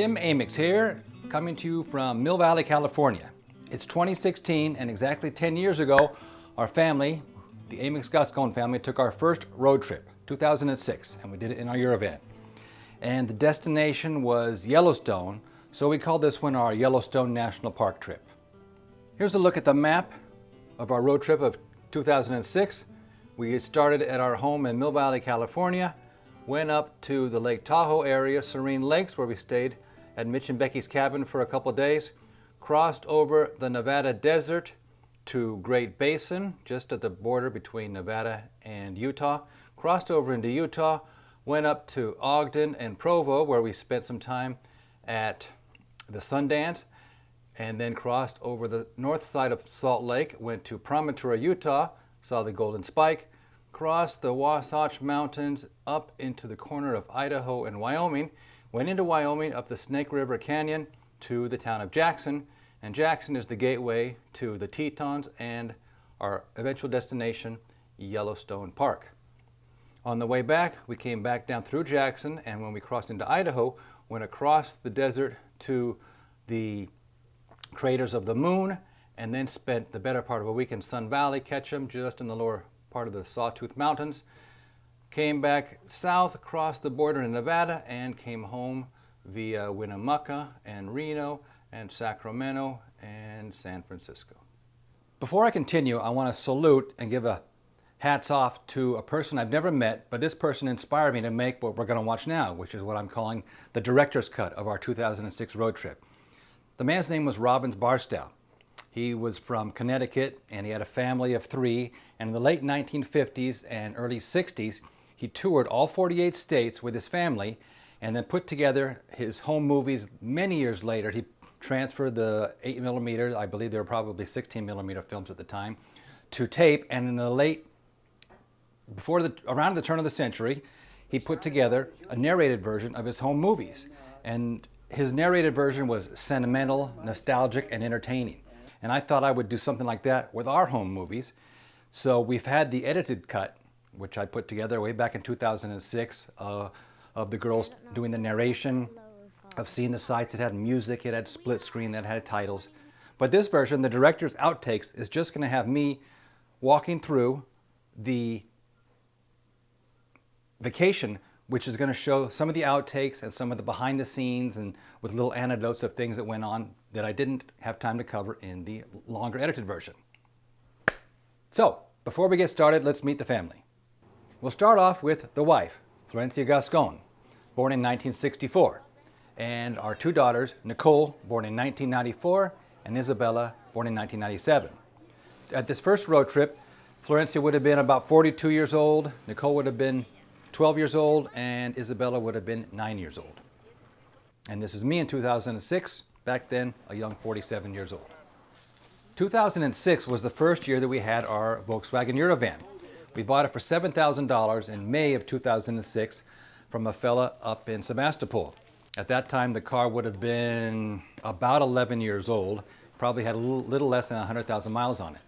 Tim Amyx here, coming to you from Mill Valley, California. It's 2016, and exactly 10 years ago, our family, the Amyx Gascon family, took our first road trip, 2006, and we did it in our Eurovan. And the destination was Yellowstone, so we called this one our Yellowstone National Park trip. Here's a look at the map of our road trip of 2006. We started at our home in Mill Valley, California, went up to the Lake Tahoe area, Serene Lakes, where we stayed at Mitch and Becky's cabin for a couple of days, crossed over the Nevada desert to Great Basin, just at the border between Nevada and Utah, crossed over into Utah, went up to Ogden and Provo, where we spent some time at the Sundance, and then crossed over the north side of Salt Lake, went to Promontory, Utah, saw the Golden Spike, crossed the Wasatch Mountains up into the corner of Idaho and Wyoming, went into Wyoming up the Snake River Canyon to the town of Jackson, and Jackson is the gateway to the Tetons and our eventual destination, Yellowstone Park. On the way back, we came back down through Jackson, and when we crossed into Idaho, went across the desert to the craters of the Moon, and then spent the better part of a week in Sun Valley, Ketchum, just in the lower part of the Sawtooth Mountains. Came back south, across the border in Nevada, and came home via Winnemucca and Reno and Sacramento and San Francisco. Before I continue, I want to salute and give a hats off to a person I've never met, but this person inspired me to make what we're going to watch now, which is what I'm calling the director's cut of our 2006 road trip. The man's name was Robbins Barstow. He was from Connecticut, and he had a family of 3, and in the late 1950s and early 60s, he toured all 48 states with his family and then put together his home movies. Many years later, he transferred the 8mm, I believe they were probably 16mm films at the time, to tape, and in the around the turn of the century, he put together a narrated version of his home movies. And his narrated version was sentimental, nostalgic, and entertaining. And I thought I would do something like that with our home movies. So we've had the edited cut, which I put together way back in 2006, of the girls doing the narration, of seeing the sights. It had music, it had split screen, it had titles. But this version, the director's outtakes, is just going to have me walking through the vacation, which is going to show some of the outtakes and some of the behind the scenes, and with little anecdotes of things that went on that I didn't have time to cover in the longer edited version. So, before we get started, let's meet the family. We'll start off with the wife, Florencia Gascon, born in 1964, and our 2 daughters, Nicole, born in 1994, and Isabella, born in 1997. At this first road trip, Florencia would have been about 42 years old, Nicole would have been 12 years old, and Isabella would have been 9 years old. And this is me in 2006, back then a young 47 years old. 2006 was the first year that we had our Volkswagen Eurovan. We bought it for $7,000 in May of 2006 from a fella up in Sebastopol. At that time, the car would have been about 11 years old, probably had a little less than 100,000 miles on it.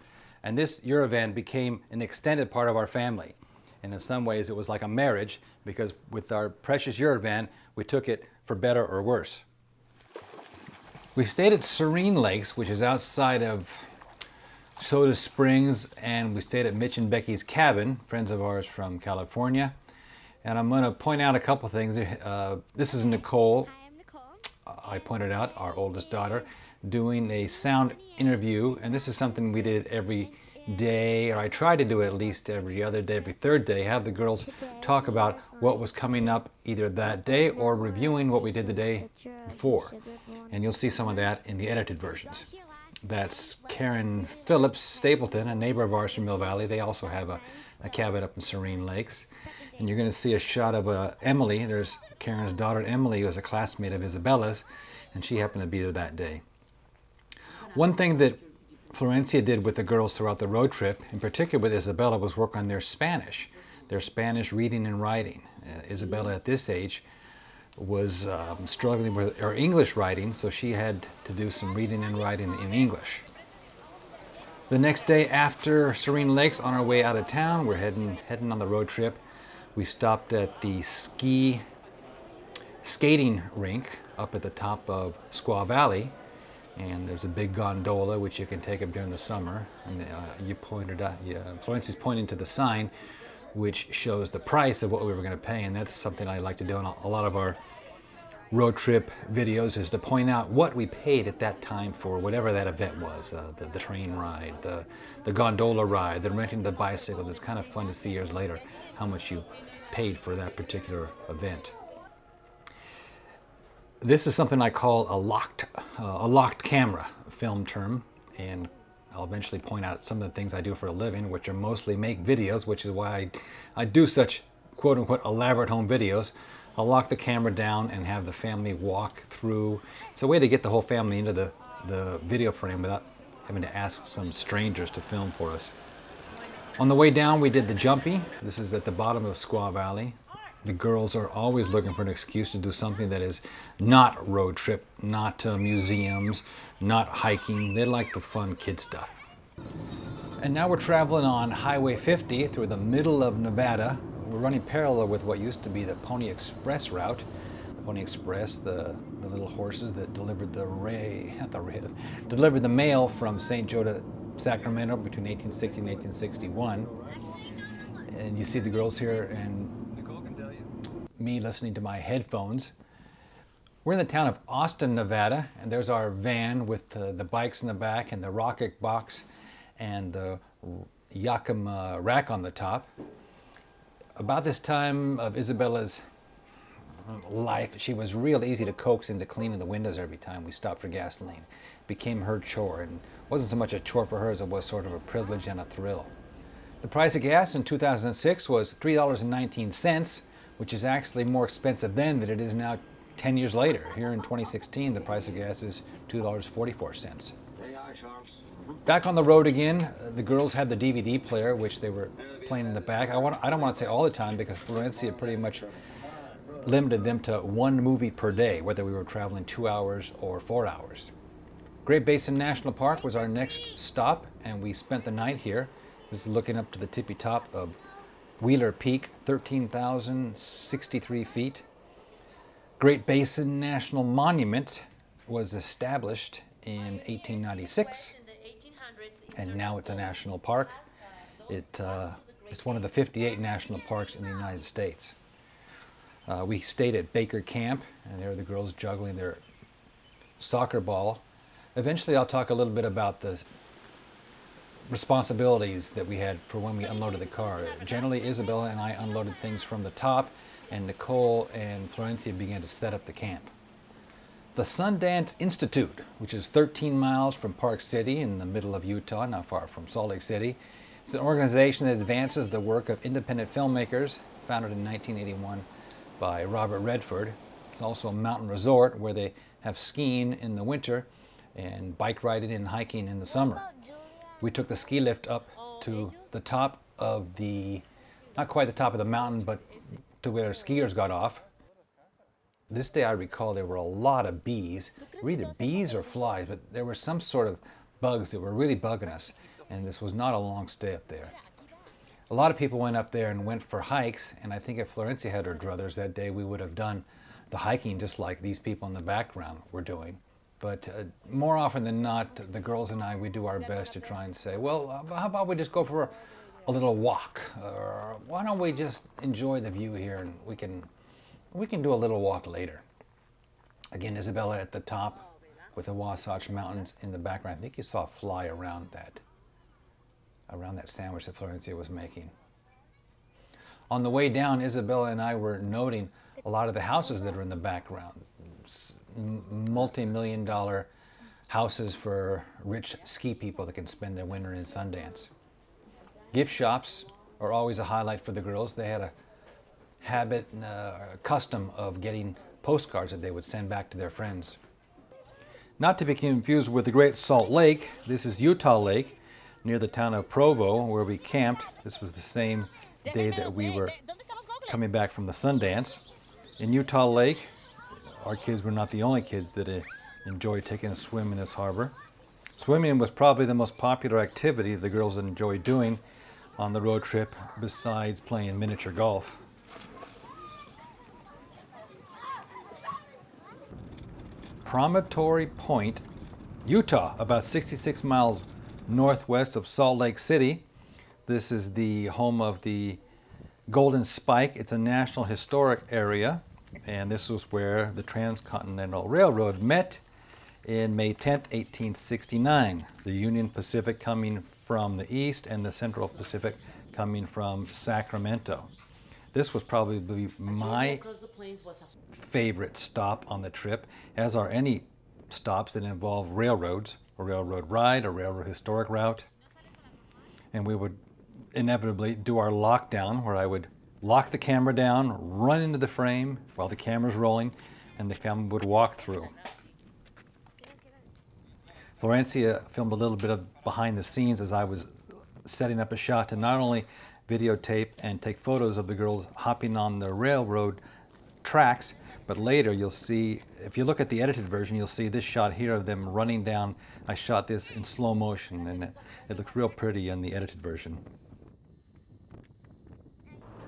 And this Eurovan became an extended part of our family. And in some ways, it was like a marriage, because with our precious Eurovan, we took it for better or worse. We stayed at Serene Lakes, which is outside of Soda Springs, and we stayed at Mitch and Becky's cabin, friends of ours from California. And I'm going to point out a couple things. This is Nicole. Hi, I'm Nicole. I pointed out, our oldest daughter, doing a sound interview, and this is something we did every day, or I try to do it at least every other day, every third day, have the girls talk about what was coming up either that day or reviewing what we did the day before. And you'll see some of that in the edited versions. That's Karen Phillips Stapleton, a neighbor of ours from Mill Valley. They also have a cabin up in Serene Lakes. And you're going to see a shot of Emily. There's Karen's daughter Emily, who was a classmate of Isabella's, and she happened to be there that day. One thing that Florencia did with the girls throughout the road trip, in particular with Isabella, was work on their Spanish reading and writing. Isabella at this age was struggling with her English writing, so she had to do some reading and writing in English. The next day after Serene Lakes, on our way out of town, we're heading on the road trip. We stopped at the skating rink up at the top of Squaw Valley, and there's a big gondola which you can take up during the summer. And you pointed out, Florence is pointing to the sign which shows the price of what we were going to pay, and that's something I like to do in a lot of our road trip videos, is to point out what we paid at that time for whatever that event was, the train ride, the gondola ride, the renting the bicycles. It's kind of fun to see years later how much you paid for that particular event. This is something I call a locked camera film term, and I'll eventually point out some of the things I do for a living, which are mostly make videos, which is why I do such quote-unquote elaborate home videos. I'll lock the camera down and have the family walk through. It's a way to get the whole family into the video frame without having to ask some strangers to film for us. On the way down, we did the jumpy. This is at the bottom of Squaw Valley. The girls are always looking for an excuse to do something that is not road trip, not museums, not hiking. They like the fun kid stuff. And now we're traveling on Highway 50 through the middle of Nevada. We're running parallel with what used to be the Pony Express route. The Pony Express, the little horses that delivered delivered the mail from St. Joe to Sacramento between 1860 and 1861. And you see the girls here and me listening to my headphones. We're in the town of Austin, Nevada, and there's our van with the bikes in the back and the rocket box and the Yakima rack on the top. About this time of Isabella's life, she was real easy to coax into cleaning the windows every time we stopped for gasoline. It became her chore, and it wasn't so much a chore for her as it was sort of a privilege and a thrill. The price of gas in 2006 was $3.19, which is actually more expensive then than it is now 10 years later. Here in 2016, the price of gas is $2.44. Back on the road again, the girls had the DVD player, which they were playing in the back. I don't want to say all the time, because Florencia pretty much limited them to one movie per day, whether we were traveling 2 hours or 4 hours. Great Basin National Park was our next stop, and we spent the night here. This is looking up to the tippy top of Wheeler Peak, 13,063 feet. Great Basin National Monument was established in 1896, and now it's a national park. It's one of the 58 national parks in the United States. We stayed at Baker Camp, and there were the girls juggling their soccer ball. Eventually I'll talk a little bit about the responsibilities that we had for when we unloaded the car. Generally, Isabella and I unloaded things from the top, and Nicole and Florencia began to set up the camp. The Sundance Institute, which is 13 miles from Park City in the middle of Utah, not far from Salt Lake City. It's an organization that advances the work of independent filmmakers, founded in 1981 by Robert Redford. It's also a mountain resort where they have skiing in the winter and bike riding and hiking in the summer. We took the ski lift up to the top of not quite the top of the mountain, but to where skiers got off. This day I recall there were a lot of bees. Were either bees or flies, but there were some sort of bugs that were really bugging us, and this was not a long stay up there. A lot of people went up there and went for hikes, and I think if Florencia had her druthers that day, we would have done the hiking just like these people in the background were doing. But more often than not, the girls and I, we do our best to try and say, well, how about we just go for a little walk? Or why don't we just enjoy the view here, and we can do a little walk later. Again, Isabella at the top with the Wasatch Mountains in the background. I think you saw a fly around that sandwich that Florencia was making. On the way down, Isabella and I were noting a lot of the houses that are in the background. Multi-million-dollar houses for rich ski people that can spend their winter in Sundance. Gift shops are always a highlight for the girls. They had a habit, a custom of getting postcards that they would send back to their friends. Not to be confused with the Great Salt Lake, this is Utah Lake near the town of Provo where we camped. This was the same day that we were coming back from the Sundance. In Utah Lake, our kids were not the only kids that enjoyed taking a swim in this harbor. Swimming was probably the most popular activity the girls enjoyed doing on the road trip, besides playing miniature golf. Promontory Point, Utah, about 66 miles northwest of Salt Lake City. This is the home of the Golden Spike. It's a National Historic Area, and this was where the Transcontinental Railroad met in May 10th, 1869. The Union Pacific coming from the east and the Central Pacific coming from Sacramento. This was probably my favorite stop on the trip, as are any stops that involve railroads, a railroad ride, a railroad historic route. And we would inevitably do our lockdown, where I would lock the camera down, run into the frame while the camera's rolling, and the family would walk through. Florencia filmed a little bit of behind the scenes as I was setting up a shot to not only videotape and take photos of the girls hopping on the railroad tracks, but later you'll see, if you look at the edited version, you'll see this shot here of them running down. I shot this in slow motion, and it looks real pretty in the edited version.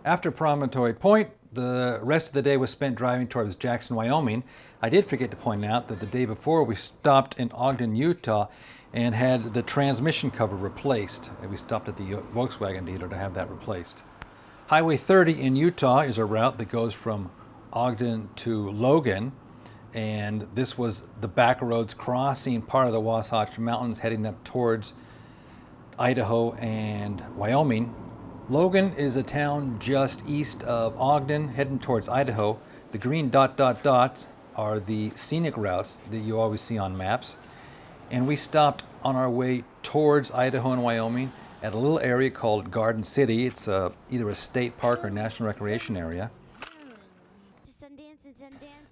After Promontory Point, the rest of the day was spent driving towards Jackson, Wyoming. I did forget to point out that the day before we stopped in Ogden, Utah, and had the transmission cover replaced. And we stopped at the Volkswagen dealer to have that replaced. Highway 30 in Utah is a route that goes from Ogden to Logan, and this was the back roads crossing part of the Wasatch Mountains heading up towards Idaho and Wyoming. Logan is a town just east of Ogden, heading towards Idaho. The green dots are the scenic routes that you always see on maps. And we stopped on our way towards Idaho and Wyoming at a little area called Garden City. It's either a state park or national recreation area.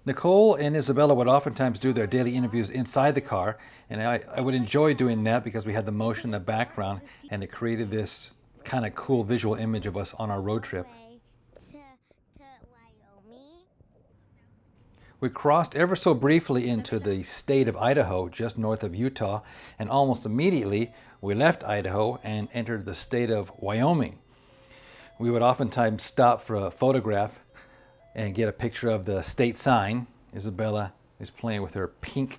Nicole and Isabella would oftentimes do their daily interviews inside the car, and I would enjoy doing that because we had the motion in the background, and it created this kind of cool visual image of us on our road trip. We crossed ever so briefly into the state of Idaho, just north of Utah, and almost immediately we left Idaho and entered the state of Wyoming. We would oftentimes stop for a photograph and get a picture of the state sign. Isabella is playing with her pink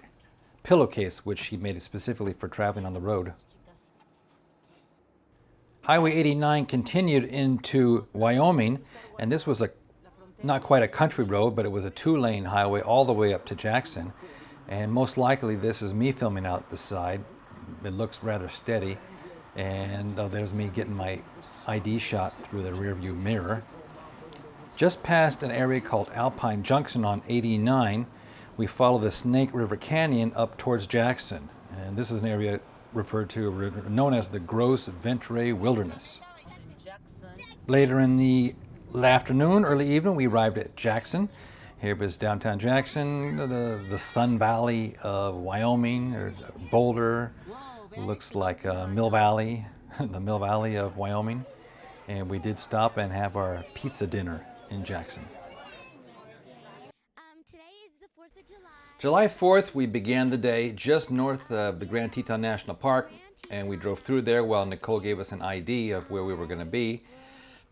pillowcase, which she made it specifically for traveling on the road. Highway 89 continued into Wyoming, and this was not quite a country road, but it was a two-lane highway all the way up to Jackson. And most likely this is me filming out the side. It looks rather steady. And there's me getting my ID shot through the rearview mirror. Just past an area called Alpine Junction on 89, we follow the Snake River Canyon up towards Jackson. And this is an area referred to, known as the Gros Ventre Wilderness. Later in the afternoon, early evening, we arrived at Jackson. Here is downtown Jackson, the Sun Valley of Wyoming, or Boulder. It looks like Mill Valley, the Mill Valley of Wyoming. And we did stop and have our pizza dinner in Jackson. July 4th, we began the day just north of the Grand Teton National Park, and we drove through there while Nicole gave us an ID of where we were going to be.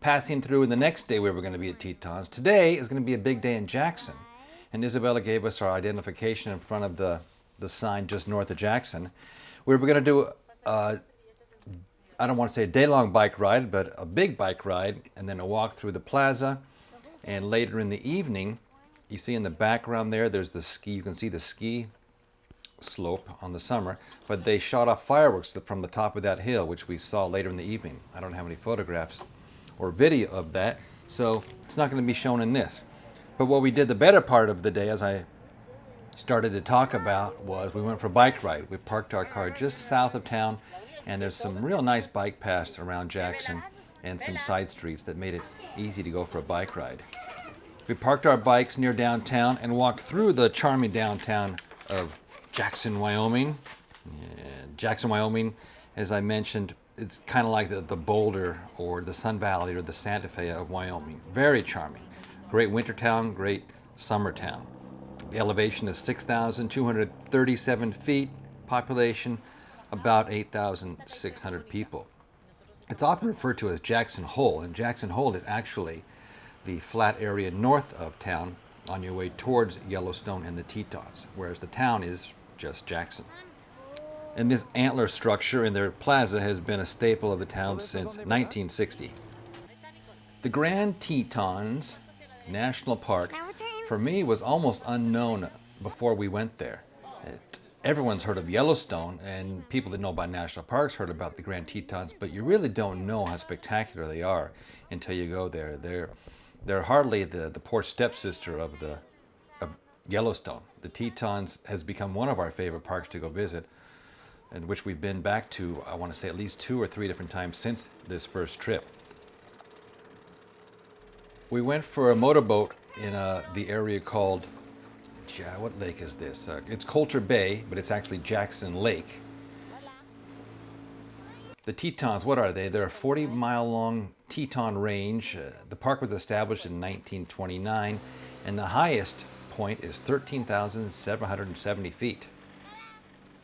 Passing through, and the next day we were going to be at Tetons. Today is going to be a big day in Jackson, and Isabella gave us our identification in front of the sign just north of Jackson. We were going to do, I don't want to say a day-long bike ride, but a big bike ride, and then a walk through the plaza. And later in the evening, you see in the background there's the ski. You can see the ski slope on the summer, but they shot off fireworks from the top of that hill, which we saw later in the evening. I don't have any photographs or video of that, so it's not going to be shown in this. But what we did the better part of the day, as I started to talk about, was we went for a bike ride. We parked our car just south of town, and there's some real nice bike paths around Jackson and some side streets that made it easy to go for a bike ride. We parked our bikes near downtown and walked through the charming downtown of Jackson, Wyoming. And Jackson, Wyoming, as I mentioned, it's kind of like the Boulder or the Sun Valley or the Santa Fe of Wyoming. Very charming. Great winter town, great summer town. The elevation is 6,237 feet. Population, about 8,600 people. It's often referred to as Jackson Hole, and Jackson Hole is actually the flat area north of town on your way towards Yellowstone and the Tetons, whereas the town is just Jackson. And this antler structure in their plaza has been a staple of the town since 1960. The Grand Tetons National Park, for me, was almost unknown before we went there. Everyone's heard of Yellowstone, and people that know about national parks heard about the Grand Tetons, but you really don't know how spectacular they are until you go there. They're hardly the poor stepsister of Yellowstone. The Tetons has become one of our favorite parks to go visit, and which we've been back to, I want to say, at least 2 or 3 different times since this first trip. We went for a motorboat in the area called, what lake is this? It's Coulter Bay, but it's actually Jackson Lake. The Tetons, what are they? They're a 40-mile-long Teton range. The park was established in 1929, and the highest point is 13,770 feet.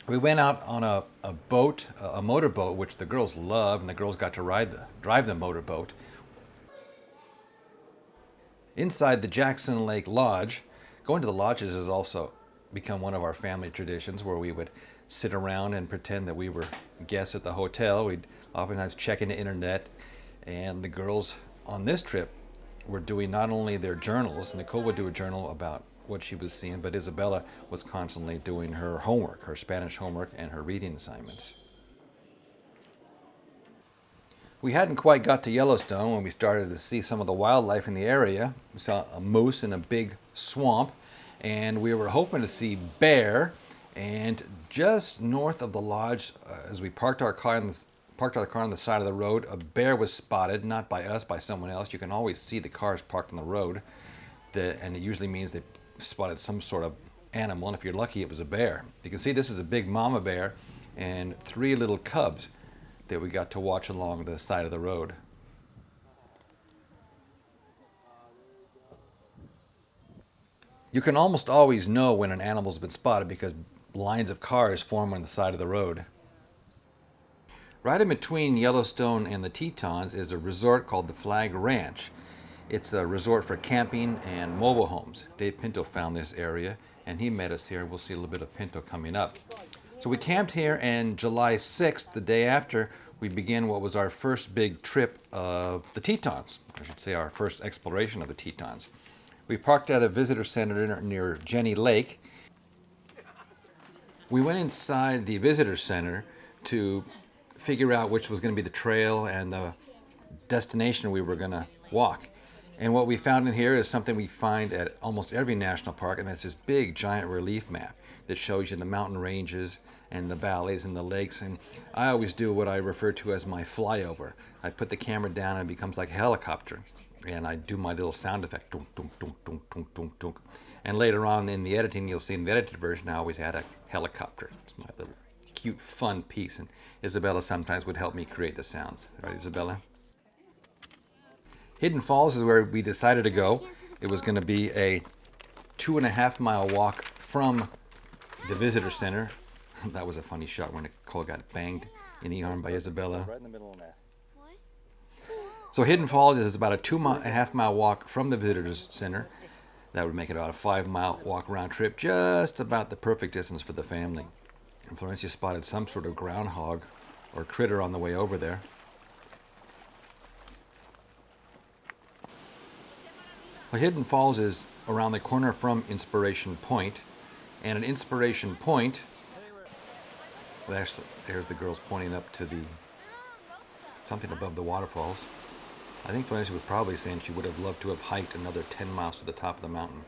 We went out on a boat, a motorboat, which the girls love, and the girls got to drive the motorboat. Inside the Jackson Lake Lodge, going to the lodges has also become one of our family traditions, where we would sit around and pretend that we were guests at the hotel. We'd oftentimes check into internet, and the girls on this trip were doing not only their journals. Nicole would do a journal about what she was seeing, but Isabella was constantly doing her homework, her Spanish homework and her reading assignments. We hadn't quite got to Yellowstone when we started to see some of the wildlife in the area. We saw a moose in a big swamp, and we were hoping to see bear. And just north of the lodge, as we parked our car on the side of the road, a bear was spotted, not by us, by someone else. You can always see the cars parked on the road, and it usually means they spotted some sort of animal, and if you're lucky, it was a bear. You can see this is a big mama bear and 3 little cubs that we got to watch along the side of the road. You can almost always know when an animal's been spotted because lines of cars form on the side of the road. Right in between Yellowstone and the Tetons is a resort called the Flag Ranch. It's a resort for camping and mobile homes. Dave Pinto found this area, and he met us here. We'll see a little bit of Pinto coming up. So we camped here, and July 6th, the day after, we began what was our first big trip of the Tetons. I should say our first exploration of the Tetons. We parked at a visitor center near Jenny Lake. We went inside the visitor center to figure out which was going to be the trail and the destination we were going to walk. And what we found in here is something we find at almost every national park, and that's this big giant relief map that shows you the mountain ranges and the valleys and the lakes. And I always do what I refer to as my flyover. I put the camera down and it becomes like a helicopter, and I do my little sound effect, dunk, dunk, dunk, dunk, dunk, dunk, dunk. And later on in the editing, you'll see in the edited version I always add a helicopter. It's my little cute fun piece, and Isabella sometimes would help me create the sounds. Right, Isabella? Hidden Falls is where we decided to go. It was going to be a 2.5-mile walk from the visitor center. That was a funny shot when Nicole got banged in the arm by Isabella. Right in the middle of that. So Hidden Falls is about a 2.5-mile walk from the visitors center. That would make it about a 5-mile walk round trip, just about the perfect distance for the family. And Florencia spotted some sort of groundhog or critter on the way over there. Well, Hidden Falls is around the corner from Inspiration Point, and at Inspiration Point, well, actually, there's the girls pointing up to something above the waterfalls. I think Florencia was probably saying she would have loved to have hiked another 10 miles to the top of the mountain.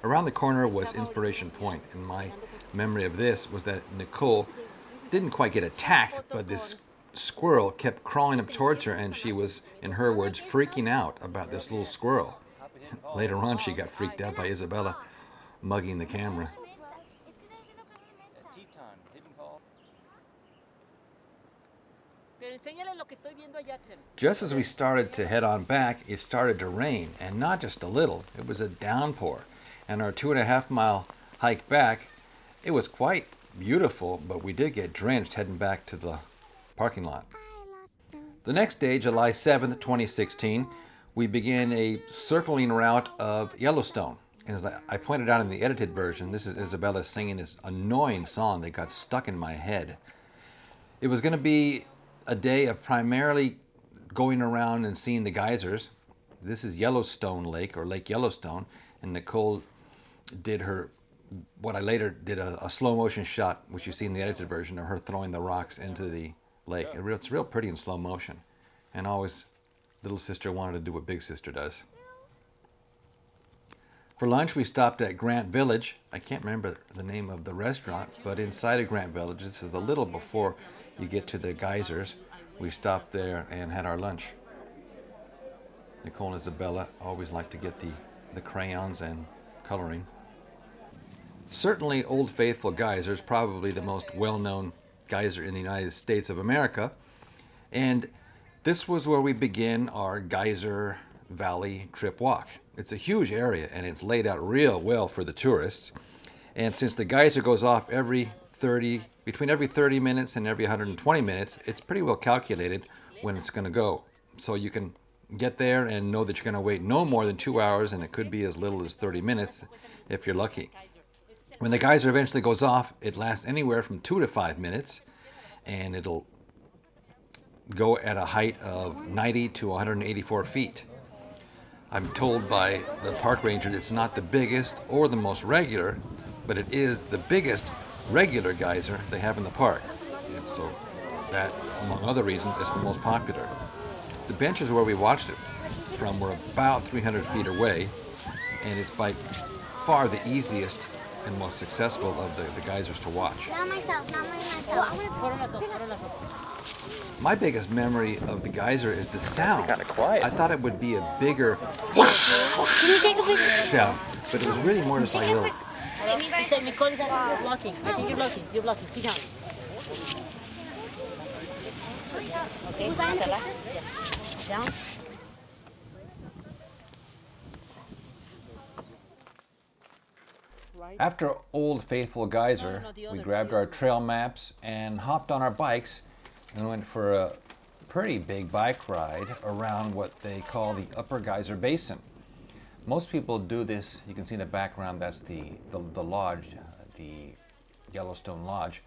Around the corner was Inspiration Point, and my memory of this was that Nicole didn't quite get attacked, but this squirrel kept crawling up towards her, and she was, in her words, freaking out about this little squirrel. Later on, she got freaked out by Isabella mugging the camera. Just as we started to head on back, it started to rain, and not just a little. It was a downpour. And our 2.5-mile hike back, it was quite beautiful, but we did get drenched heading back to the parking lot. The next day, July 7th, 2016, we began a circling route of Yellowstone. And as I pointed out in the edited version, this is Isabella singing this annoying song that got stuck in my head. It was going to be a day of primarily going around and seeing the geysers. This is Yellowstone Lake, or Lake Yellowstone, and Nicole did what I later did a slow motion shot, which you see in the edited version, of her throwing the rocks into the lake. It's real pretty in slow motion. And always, little sister wanted to do what big sister does. For lunch, we stopped at Grant Village. I can't remember the name of the restaurant, but inside of Grant Village, this is a little before you get to the geysers, we stopped there and had our lunch. Nicole and Isabella always like to get the crayons and coloring. Certainly, Old Faithful Geyser is probably the most well-known geyser in the United States of America. And this was where we began our Geyser Valley Trip walk. It's a huge area and it's laid out real well for the tourists. And since the geyser goes off between every 30 minutes and every 120 minutes, it's pretty well calculated when it's going to go. So you can get there and know that you're going to wait no more than 2 hours, and it could be as little as 30 minutes if you're lucky. When the geyser eventually goes off, it lasts anywhere from 2 to 5 minutes, and it'll go at a height of 90 to 184 feet. I'm told by the park ranger it's not the biggest or the most regular, but it is the biggest regular geyser they have in the park. And so that, among other reasons, is the most popular. The benches where we watched it from were about 300 feet away, and it's by far the easiest and most successful of the geysers to watch. Not myself. My biggest memory of the geyser is the sound. Kind of quiet. I thought it would be a bigger Can you take a picture? shout, but it was really more just like a little. He said, Nicole, you're blocking. I think you're blocking. Sit down. Okay, Was I in the Nutella. picture? Yeah. Down. After Old Faithful Geyser, we grabbed our trail maps and hopped on our bikes and went for a pretty big bike ride around what they call the Upper Geyser Basin. Most people do this. You can see in the background, that's the lodge, the Yellowstone Lodge.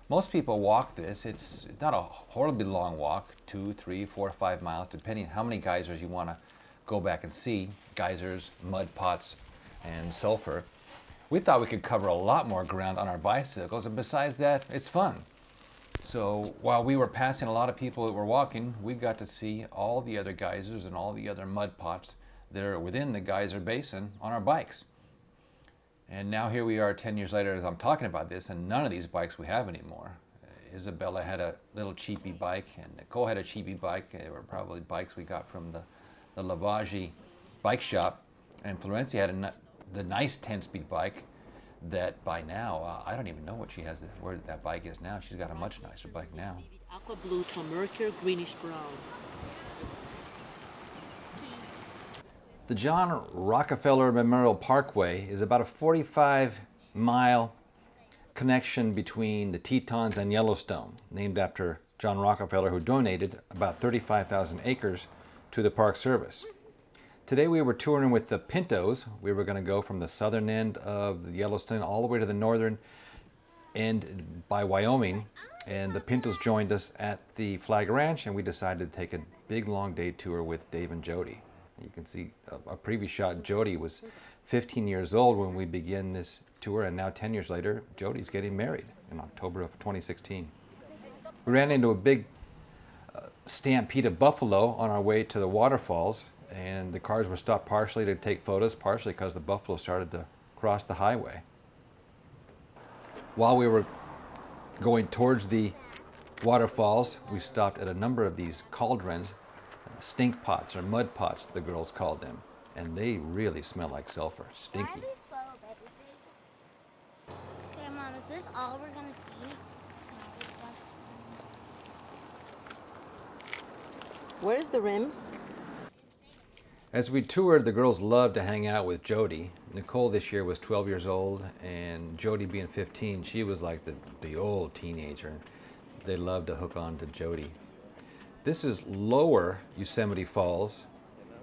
Most people walk this. It's not a horribly long walk, 2, 3, 4, 5 miles, depending on how many geysers you want to go back and see. Geysers, mud pots, and sulfur. We thought we could cover a lot more ground on our bicycles, and besides that, it's fun. So while we were passing a lot of people that were walking, we got to see all the other geysers and all the other mud pots that are within the geyser basin on our bikes. And now here we are 10 years later as I'm talking about this, and none of these bikes we have anymore. Isabella had a little cheapy bike, and Nicole had a cheapy bike. They were probably bikes we got from the Lavaggi bike shop. And Florencia had the nice 10-speed bike that by now, I don't even know what she has, where that bike is now. She's got a much nicer bike now. Aqua blue to a murkier greenish brown. The John Rockefeller Memorial Parkway is about a 45-mile connection between the Tetons and Yellowstone, named after John Rockefeller, who donated about 35,000 acres to the Park Service. Today we were touring with the Pintos. We were going to go from the southern end of the Yellowstone all the way to the northern end by Wyoming, and the Pintos joined us at the Flag Ranch, and we decided to take a big long day tour with Dave and Jody. You can see a previous shot. Jody was 15 years old when we began this tour, and now 10 years later, Jody's getting married in October of 2016. We ran into a big stampede of buffalo on our way to the waterfalls, and the cars were stopped partially to take photos, partially because the buffalo started to cross the highway. While we were going towards the waterfalls, we stopped at a number of these cauldrons, stink pots or mud pots, the girls called them, and they really smell like sulfur, stinky. Why is it full of everything? Okay, Mom, is this all we're gonna see? Where's the rim? As we toured, the girls loved to hang out with Jody. Nicole this year was 12 years old, and Jody being 15, she was like the old teenager. They loved to hook on to Jody. This is Lower Yosemite Falls.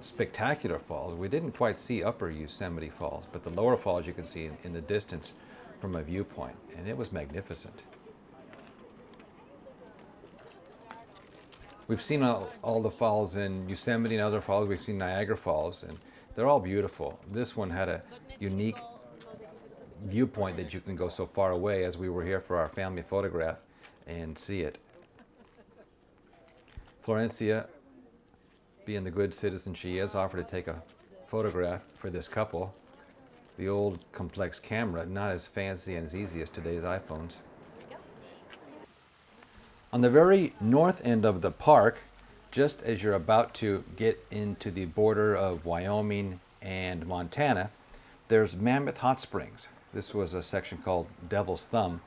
spectacular falls. We didn't quite see Upper Yosemite Falls, but the lower falls you can see in the distance from a viewpoint, and it was magnificent. We've seen all the falls in Yosemite and other falls. We've seen Niagara Falls, and they're all beautiful. This one had a unique viewpoint that you can go so far away, as we were here for our family photograph, and see it. Florencia, being the good citizen she is, offered to take a photograph for this couple. The old complex camera, not as fancy and as easy as today's iPhones. On the very north end of the park, just as you're about to get into the border of Wyoming and Montana, there's Mammoth Hot Springs. This was a section called Devil's Thumb.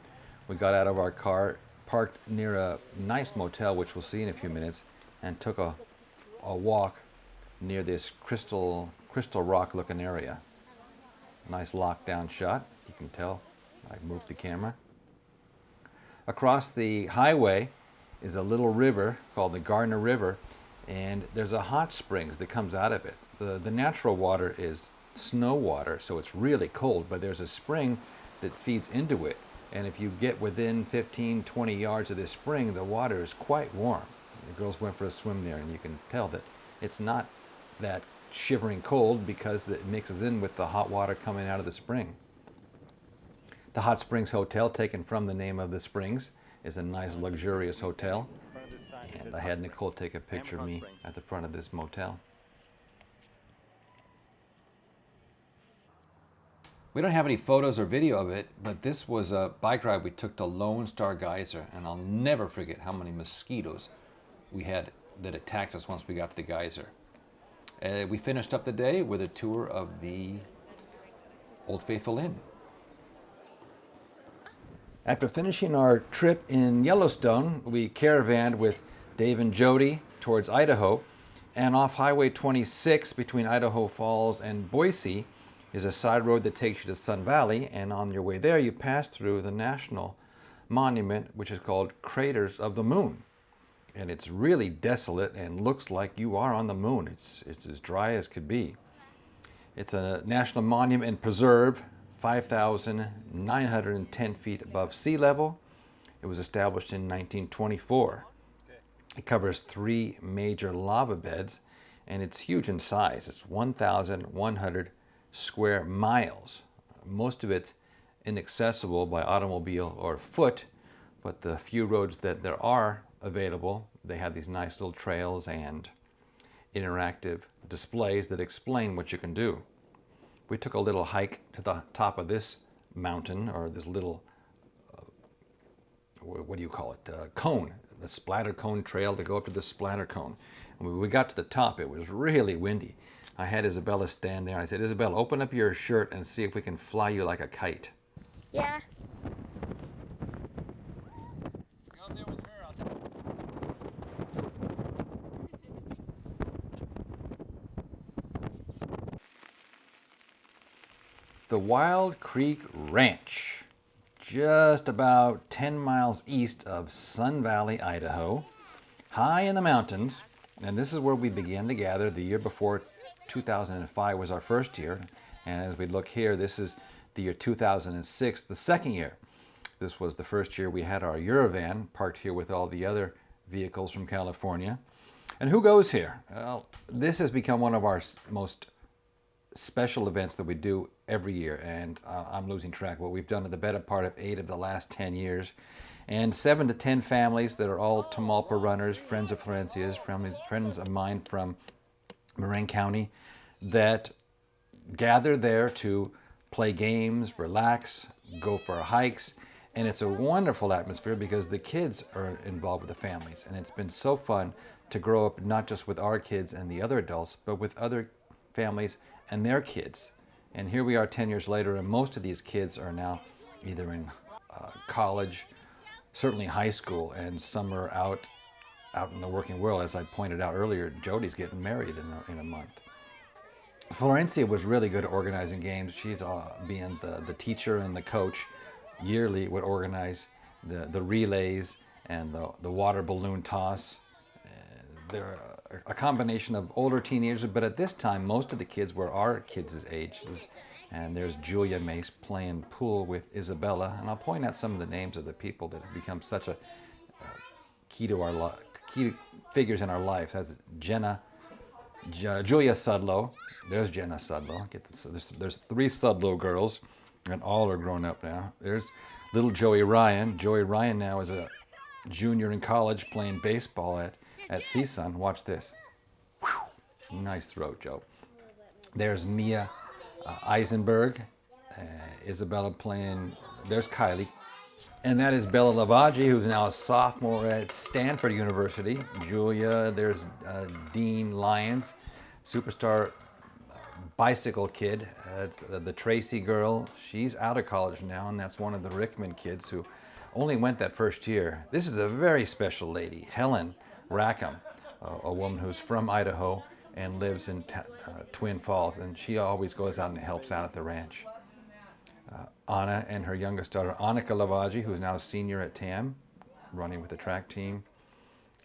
We got out of our car, parked near a nice motel, which we'll see in a few minutes, and took a walk near this crystal rock looking area. Nice lockdown shot, you can tell. I moved the camera. Across the highway is a little river called the Gardner River, and there's a hot springs that comes out of it. The natural water is snow water, so it's really cold, but there's a spring that feeds into it, and if you get within 15-20 yards of this spring, the water is quite warm. The girls went for a swim there, and you can tell that it's not that shivering cold because it mixes in with the hot water coming out of the spring. The Hot Springs Hotel, taken from the name of the springs, is a nice luxurious hotel, and I had Nicole take a picture of me at the front of this motel. We don't have any photos or video of it, but this was a bike ride we took to Lone Star Geyser, and I'll never forget how many mosquitoes we had that attacked us once we got to the geyser. We finished up the day with a tour of the Old Faithful Inn. After finishing our trip in Yellowstone, we caravanned with Dave and Jody towards Idaho, and off Highway 26 between Idaho Falls and Boise is a side road that takes you to Sun Valley, and on your way there you pass through the national monument, which is called Craters of the Moon. And it's really desolate and looks like you are on the moon. It's as dry as could be. It's a national monument and preserve, 5,910 feet above sea level. It was established in 1924. It covers 3 major lava beds, and it's huge in size. It's 1,100 square miles. Most of it's inaccessible by automobile or foot, but the few roads that there are available, they have these nice little trails and interactive displays that explain what you can do. We took a little hike to the top of this mountain, or this little, what do you call it, cone, the Splatter Cone Trail, to go up to the Splatter Cone. And when we got to the top, it was really windy. I had Isabella stand there. I said, Isabella, open up your shirt and see if we can fly you like a kite. Yeah. The Wild Creek Ranch, just about 10 miles east of Sun Valley, Idaho, high in the mountains. And this is where we began to gather. The year before, 2005, was our first year. And as we look here, this is the year 2006, the second year. This was the first year we had our Eurovan parked here with all the other vehicles from California. And who goes here? Well, this has become one of our most special events that we do every year, and I'm losing track. What we've done in the better part of 8 of the last 10 years, and 7 to 10 families that are all Tamalpa runners, friends of Florencia's, friends of mine from Marin County, that gather there to play games, relax, go for hikes, and it's a wonderful atmosphere because the kids are involved with the families, and it's been so fun to grow up not just with our kids and the other adults, but with other families and their kids. And here we are 10 years later, and most of these kids are now either in college, certainly high school, and some are out in the working world. As I pointed out earlier, Jody's getting married in a month. Florencia was really good at organizing games. She's being the teacher and the coach, yearly would organize the relays and the water balloon toss. There are a combination of older teenagers, but at this time, most of the kids were our kids' ages. And there's Julia Mace playing pool with Isabella. And I'll point out some of the names of the people that have become such a key figures in our life. That's Julia Sudlow. There's Jenna Sudlow. There's 3 Sudlow girls, and all are grown up now. There's little Joey Ryan. Joey Ryan now is a junior in college playing baseball at CSUN. Watch this. Whew. Nice throw, Joe. There's Mia Eisenberg. Isabella playing. There's Kylie. And that is Bella Lavagie, who's now a sophomore at Stanford University. Julia, there's Dean Lyons, superstar bicycle kid. The Tracy girl, she's out of college now, and that's one of the Rickman kids who only went that first year. This is a very special lady, Helen Rackham, a woman who's from Idaho and lives in Twin Falls, and she always goes out and helps out at the ranch. Anna and her youngest daughter, Annika Lavagie, who's now a senior at TAM, running with the track team.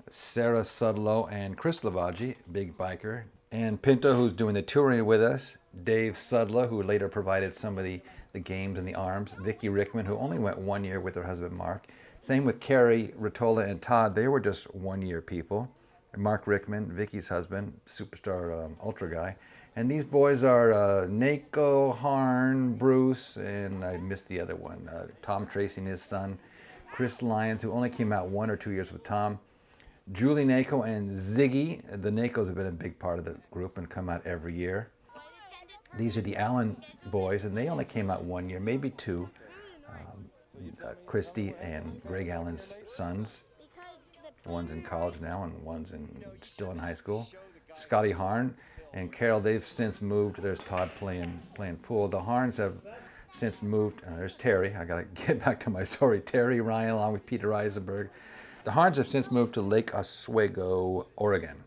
Sarah Sudlow and Chris Lavagie, big biker. And Pinto, who's doing the touring with us. Dave Sudlow, who later provided some of the games and the arms. Vicki Rickman, who only went 1 year with her husband, Mark. Same with Carrie, Ratola, and Todd. They were just 1 year people. Mark Rickman, Vicki's husband, superstar ultra guy. And these boys are Nako, Harn, Bruce, and I missed the other one, Tom Tracy and his son, Chris Lyons, who only came out 1 or 2 years with Tom, Julie Nako and Ziggy. The Nakos have been a big part of the group and come out every year. These are the Allen boys, and they only came out 1 year, maybe 2. Christy and Greg Allen's sons. One's in college now and one's still in high school. Scotty Harn and Carol, they've since moved. There's Todd playing pool. The Harns have since moved. There's Terry. I got to get back to my story. Terry Ryan along with Peter Eisenberg. The Harns have since moved to Lake Oswego, Oregon.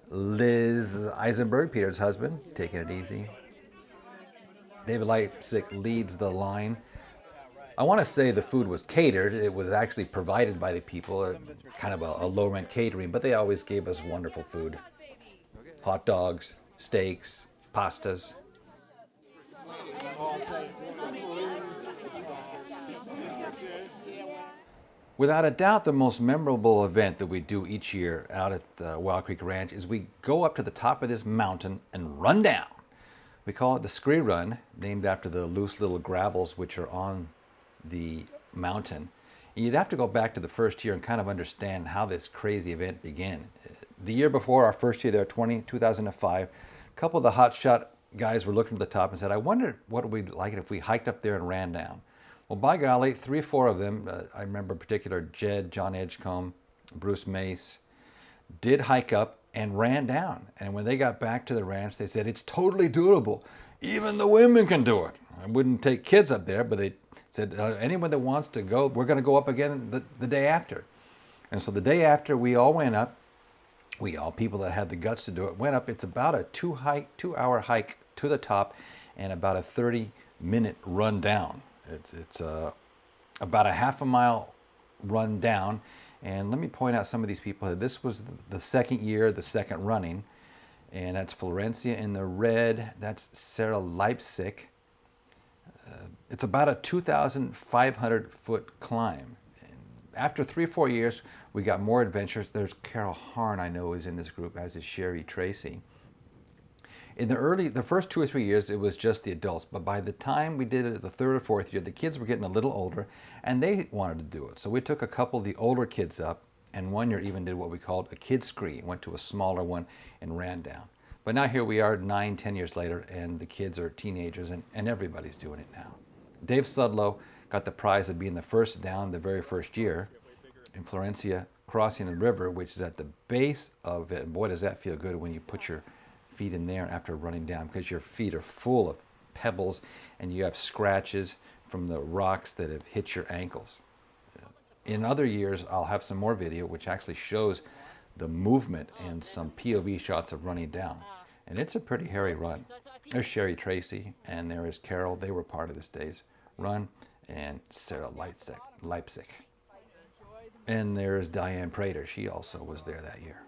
Liz Eisenberg, Peter's husband, taking it easy. David Leipzig leads the line. I want to say the food was catered. It was actually provided by the people, kind of a low-rent catering, but they always gave us wonderful food. Hot dogs, steaks, pastas. Without a doubt, the most memorable event that we do each year out at Wild Creek Ranch is we go up to the top of this mountain and run down. We call it the Scree Run, named after the loose little gravels which are on the mountain. And you'd have to go back to the first year and kind of understand how this crazy event began. The year before, our first year there, 2005, a couple of the hotshot guys were looking at the top and said, I wonder what it would be like if we hiked up there and ran down. Well, by golly, 3 or 4 of them, I remember in particular Jed, John Edgecombe, Bruce Mace, did hike up and ran down. And when they got back to the ranch, they said, it's totally doable. Even the women can do it. I wouldn't take kids up there, but they said, anyone that wants to go, we're going to go up again the day after. And so the day after, we all went up. We all, people that had the guts to do it, went up. It's about a 2-hour hike to the top and about a 30-minute run down. It's about a half a mile run down. And let me point out some of these people. This was the second year, the second running. And that's Florencia in the red. That's Sarah Leipzig. It's about a 2,500 foot climb. And after 3 or 4 years, we got more adventures. There's Carol Harn, I know, is in this group, as is Sherry Tracy. In the first 2 or 3 years, it was just the adults. But by the time we did it the 3rd or 4th year, the kids were getting a little older, and they wanted to do it. So we took a couple of the older kids up, and 1 year even did what we called a kid scree. Went to a smaller one and ran down. But now here we are 9, 10 years later, and the kids are teenagers, and everybody's doing it now. Dave Sudlow got the prize of being the first down the very first year. In Florencia, crossing the river, which is at the base of it. And boy, does that feel good when you put your feet in there after running down, because your feet are full of pebbles and you have scratches from the rocks that have hit your ankles. In other years, I'll have some more video which actually shows the movement and some POV shots of running down. And it's a pretty hairy run. There's Sherry Tracy and there is Carol. They were part of this day's run. And Sarah Leipzig. And there's Diane Prater. She also was there that year.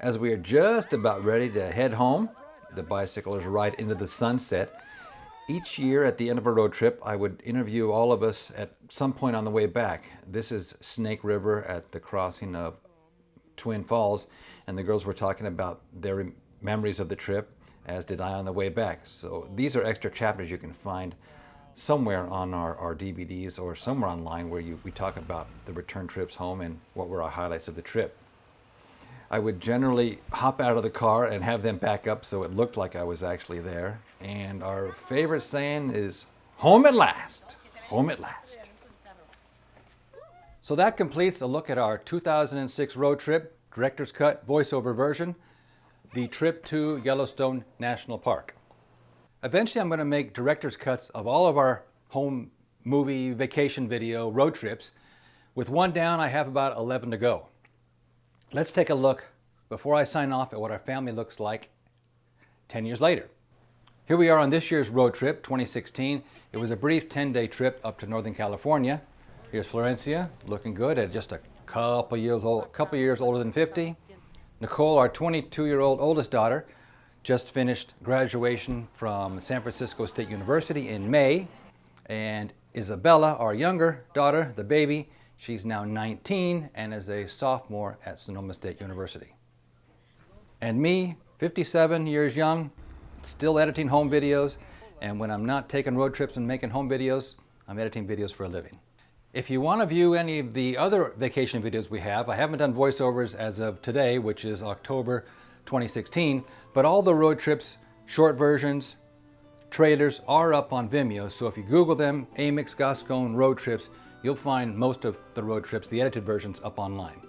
As we are just about ready to head home, the bicyclers ride into the sunset. Each year at the end of a road trip, I would interview all of us at some point on the way back. This is Snake River at the crossing of Twin Falls, and the girls were talking about their memories of the trip, as did I on the way back. So these are extra chapters you can find somewhere on our DVDs or somewhere online where we talk about the return trips home and what were our highlights of the trip. I would generally hop out of the car and have them back up so it looked like I was actually there. And our favorite saying is, home at last, home at last. So that completes a look at our 2006 road trip, director's cut, voiceover version, the trip to Yellowstone National Park. Eventually I'm going to make director's cuts of all of our home movie, vacation video, road trips. With one down, I have about 11 to go. Let's take a look, before I sign off, at what our family looks like 10 years later. Here we are on this year's road trip, 2016. It was a brief 10-day trip up to Northern California. Here's Florencia, looking good at just a couple years older than 50. Nicole, our 22-year-old oldest daughter, just finished graduation from San Francisco State University in May. And Isabella, our younger daughter, the baby, she's now 19 and is a sophomore at Sonoma State University. And me, 57 years young, still editing home videos, and when I'm not taking road trips and making home videos, I'm editing videos for a living. If you want to view any of the other vacation videos we have, I haven't done voiceovers as of today, which is October 2016, but all the road trips, short versions, trailers are up on Vimeo, so if you Google them, Amyx Gascon Road Trips, you'll find most of the road trips, the edited versions, up online.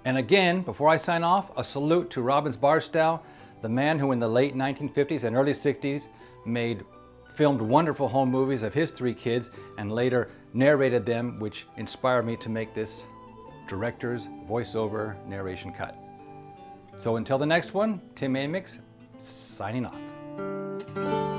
And again, before I sign off, a salute to Robbins Barstow, the man who in the late 1950s and early 60s filmed wonderful home movies of his 3 kids and later narrated them, which inspired me to make this director's voiceover narration cut. So until the next one, Tim Amyx, signing off.